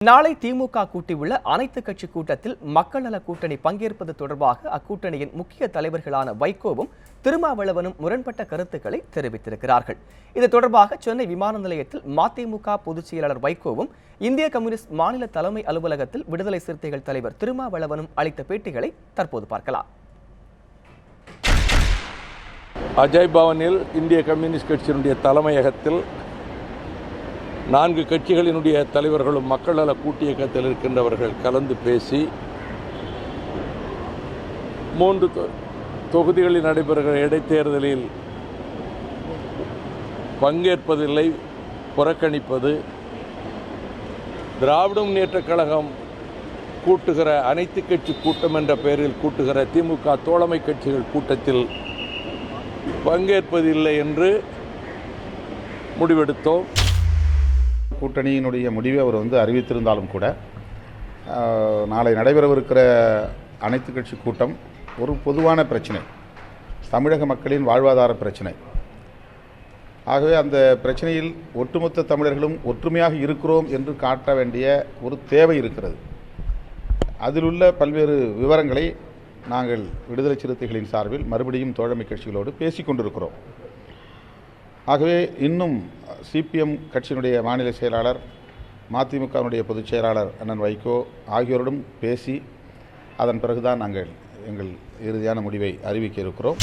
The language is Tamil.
நாளை திமுக கூட்டியுள்ள அனைத்து கட்சி கூட்டத்தில் மக்கள் நல கூட்டணி பங்கேற்பது தொடர்பாக அக்கூட்டணியின் முக்கிய தலைவர்களான வைகோவும் திருமாவளவனும் முரண்பட்ட கருத்துக்களை தெரிவித்திருக்கிறார்கள். இது தொடர்பாக சென்னை விமான நிலையத்தில் மதிமுக பொதுச் செயலாளர் வைகோவும் இந்திய கம்யூனிஸ்ட் மாநில தலைமை அலுவலகத்தில் விடுதலை சிறுத்தைகள் தலைவர் திருமாவளவனும் அளித்த பேட்டிகளை தற்போது பார்க்கலாம். அஜய் பவனில் இந்திய கம்யூனிஸ்ட் கட்சியினுடைய தலைமையகத்தில் 4 கட்சிகளினுடைய தலைவர்களும் மக்கள் நல கூட்டியக்கத்தில் இருக்கின்றவர்கள் கலந்து பேசி 3 தொகுதிகளில் நடைபெறுகிற இடைத்தேர்தலில் பங்கேற்பதில்லை, புறக்கணிப்பது, திராவிட முன்னேற்றக் கழகம் கூட்டுகிற அனைத்து கட்சி கூட்டம் என்ற பெயரில் கூட்டுகிற திமுக தோழமை கட்சிகள் கூட்டத்தில் பங்கேற்பதில்லை என்று முடிவெடுத்தோம். கூட்டணியினுடைய முடிவை அவர் அறிவித்திருந்தாலும் கூட நாளை நடைபெறவிருக்கிற அனைத்து கட்சி கூட்டம் ஒரு பொதுவான பிரச்சனை, தமிழக மக்களின் வாழ்வாதார பிரச்சனை. ஆகவே அந்த பிரச்சனையில் ஒட்டுமொத்த தமிழர்களும் ஒற்றுமையாக இருக்கிறோம் என்று காட்ட வேண்டிய ஒரு தேவை இருக்கிறது. அதிலுள்ள பல்வேறு விவரங்களை நாங்கள் விடுதலை சிறுத்தைகளின் சார்பில் மறுபடியும் தோழமை கட்சிகளோடு பேசிக் கொண்டிருக்கிறோம். ஆகவே இன்னும் சிபிஎம் கட்சியினுடைய மாநில செயலாளர், மதிமுகவினுடைய பொதுச் செயலாளர் அண்ணன் வைகோ ஆகியோரிடம் பேசி அதன் பிறகுதான் நாங்கள் எங்கள் இறுதியான முடிவை அறிவிக்க இருக்கிறோம்.